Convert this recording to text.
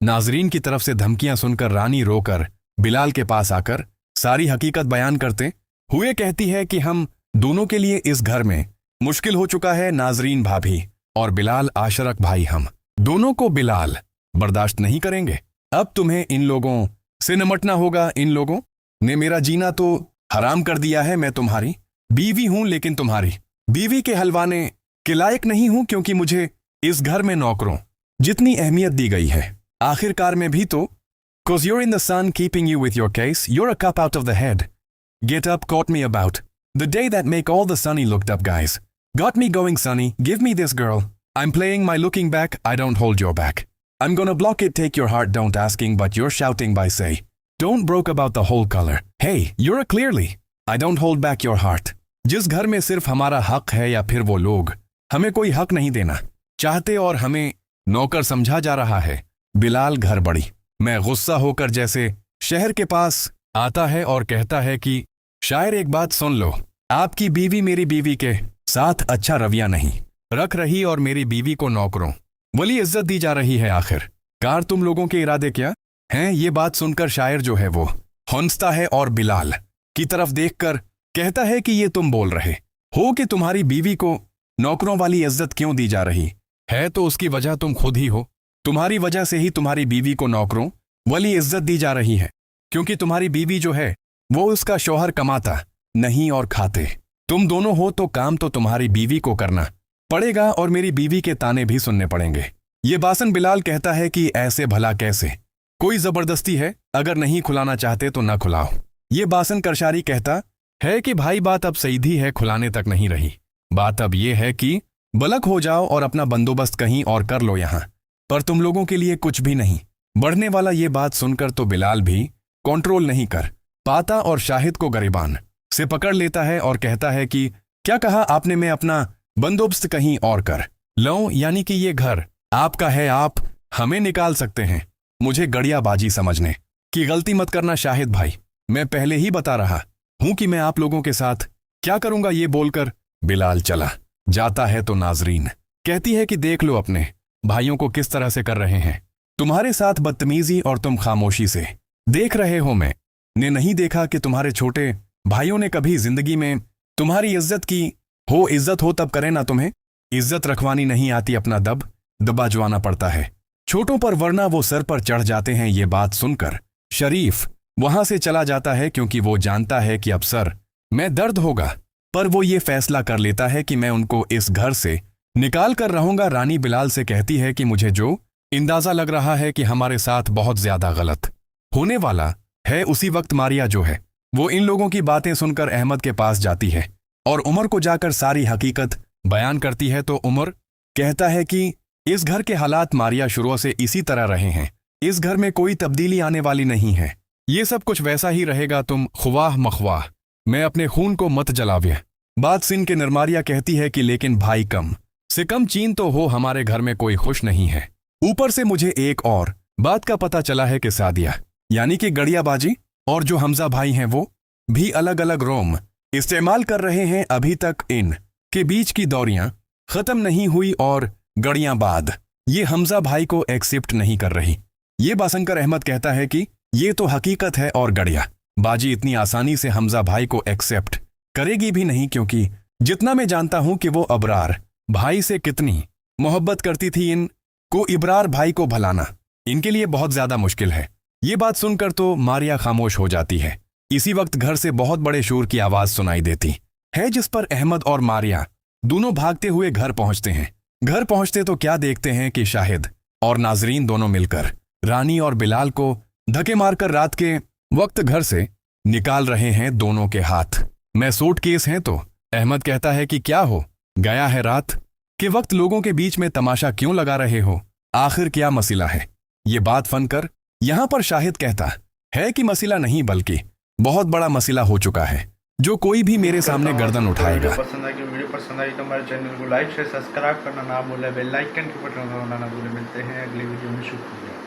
नाजरीन की तरफ से धमकियां सुनकर रानी रोकर बिलाल के पास आकर सारी हकीकत बयान करते हुए कहती है कि हम दोनों के लिए इस घर में मुश्किल हो चुका है। नाजरीन भाभी और बिलाल आशरक भाई हम दोनों को बिलाल बर्दाश्त नहीं करेंगे। अब तुम्हें इन लोगों से निपटना होगा। इन लोगों ने मेरा जीना तो हराम कर दिया है। मैं तुम्हारी बीवी हूं, लेकिन तुम्हारी बीवी के हलवाने के लायक नहीं हूं, क्योंकि मुझे इस घर में नौकरों जितनी अहमियत दी गई है आखिरकार में भी तो cause you're in the sun keeping you with your case, you're a cup out of the head. Get up caught me about the day that make all the sunny looked up guys. Got me going sunny, give me this girl. I'm playing my looking back, I don't hold your back. I'm gonna block it, take your heart, don't asking, but you're shouting by say. Don't broke about the whole color. Hey, you're a clearly. I don't hold back your heart. जिस घर में सिर्फ हमारा हक है या फिर वो लोग हमें कोई हक नहीं देना चाहते और हमें नौकर समझा जा रहा है। बिलाल घर बड़ी मैं गुस्सा होकर जैसे शहर के पास आता है और कहता है कि शायर एक बात सुन लो, आपकी बीवी मेरी बीवी के साथ अच्छा रवैया नहीं रख रही और मेरी बीवी को नौकरों वाली इज्जत दी जा रही है। आखिर कार तुम लोगों के इरादे क्या हैं? ये बात सुनकर शायर जो है वो हंसता है और बिलाल की तरफ देखकर कहता है कि ये तुम बोल रहे हो कि तुम्हारी बीवी को नौकरों वाली इज्जत क्यों दी जा रही है, तो उसकी वजह तुम खुद ही हो। तुम्हारी वजह से ही तुम्हारी बीवी को नौकरों वाली इज्जत दी जा रही है, क्योंकि तुम्हारी बीवी जो है वो उसका शौहर कमाता नहीं और खाते तुम दोनों हो, तो काम तो तुम्हारी बीवी को करना पड़ेगा और मेरी बीवी के ताने भी सुनने पड़ेंगे। ये बासन बिलाल कहता है कि ऐसे भला कैसे कोई जबरदस्ती है, अगर नहीं खुलाना चाहते तो ना खुलाओ। ये बासन करशारी कहता है कि भाई बात अब सीधी है, खुलाने तक नहीं रही। बात अब ये है कि बलक हो जाओ और अपना बंदोबस्त कहीं और कर लो, यहां पर तुम लोगों के लिए कुछ भी नहीं बढ़ने वाला। ये बात सुनकर तो बिलाल भी कंट्रोल नहीं कर पाता और शाहिद को गरिबान से पकड़ लेता है और कहता है कि क्या कहा आपने? मैं अपना बंदोबस्त कहीं और कर लो, यानी कि ये घर आपका है, आप हमें निकाल सकते हैं। मुझे गड़ियाबाजी समझने की गलती मत करना शाहिद भाई, मैं पहले ही बता रहा हूं कि मैं आप लोगों के साथ क्या करूंगा। ये बोलकर बिलाल चला जाता है तो नाजरीन कहती है कि देख लो अपने भाइयों को किस तरह से कर रहे हैं तुम्हारे साथ बदतमीजी, और तुम खामोशी से देख रहे हो। मैंने नहीं देखा कि तुम्हारे छोटे भाइयों ने कभी जिंदगी में तुम्हारी इज्जत की हो। इज्जत हो तब करें ना, तुम्हें इज्जत रखवानी नहीं आती, अपना दबा जवाना पड़ता है छोटों पर, वरना वो सर पर चढ़ जाते हैं। ये बात सुनकर शरीफ वहां से चला जाता है, क्योंकि वो जानता है कि अब सर में दर्द होगा, पर वो ये फैसला कर लेता है कि मैं उनको इस घर से निकाल कर रहूंगा। रानी बिलाल से कहती है कि मुझे जो अंदाजा लग रहा है कि हमारे साथ बहुत ज्यादा गलत होने वाला है। उसी वक्त मारिया जो है वो इन लोगों की बातें सुनकर अहमद के पास जाती है और उमर को जाकर सारी हकीकत बयान करती है। तो उमर कहता है कि इस घर के हालात मारिया शुरू से इसी तरह रहे हैं, इस घर में कोई तब्दीली आने वाली नहीं है, ये सब कुछ वैसा ही रहेगा। तुम ख्वाह मख्वाह मैं अपने खून को मत जलावे। बात सुन के निर्मारिया कहती है कि लेकिन भाई कम से कम चीन तो हो, हमारे घर में कोई खुश नहीं है। ऊपर से मुझे एक और बात का पता चला है कि सादिया यानी कि गड़ियाबाजी और जो हमजा भाई हैं वो भी अलग अलग रोम इस्तेमाल कर रहे हैं। अभी तक इन के बीच की दौरियां खत्म नहीं हुई और गड़ियाबाद ये हमजा भाई को एक्सेप्ट नहीं कर रही। ये बासंकर अहमद कहता है कि ये तो हकीकत है और गड़िया बाजी इतनी आसानी से हमजा भाई को एक्सेप्ट करेगी भी नहीं, क्योंकि जितना मैं जानता हूं कि वो अबरार भाई से कितनी मोहब्बत करती थी, इन को इब्रार भाई को भलाना इनके लिए बहुत ज्यादा मुश्किल है। ये बात सुनकर तो मारिया खामोश हो जाती है। इसी वक्त घर से बहुत बड़े शोर की आवाज सुनाई देती है, जिस पर अहमद और मारिया दोनों भागते हुए घर पहुंचते हैं। घर पहुंचते तो क्या देखते हैं कि शाहिद और नाजरीन दोनों मिलकर रानी और बिलाल को धक्के मारकर रात के वक्त घर से निकाल रहे हैं। दोनों के हाथ में सूटकेस हैं। तो अहमद कहता है कि क्या हो गया है, रात के वक्त लोगों के बीच में तमाशा क्यों लगा रहे हो, आखिर क्या मसला है? ये बात फनकर यहां पर शाहिद कहता है कि मसला नहीं बल्कि बहुत बड़ा मसला हो चुका है, जो कोई भी मेरे सामने गर्दन उठाएगा। वीडियो पसंद आई तो हमारे चैनल को लाइक शेयर सब्सक्राइब करना ना भूलें, बेल आइकन के बटन दबाना ना भूलें। मिलते हैं अगली वीडियो में, शुक्रिया।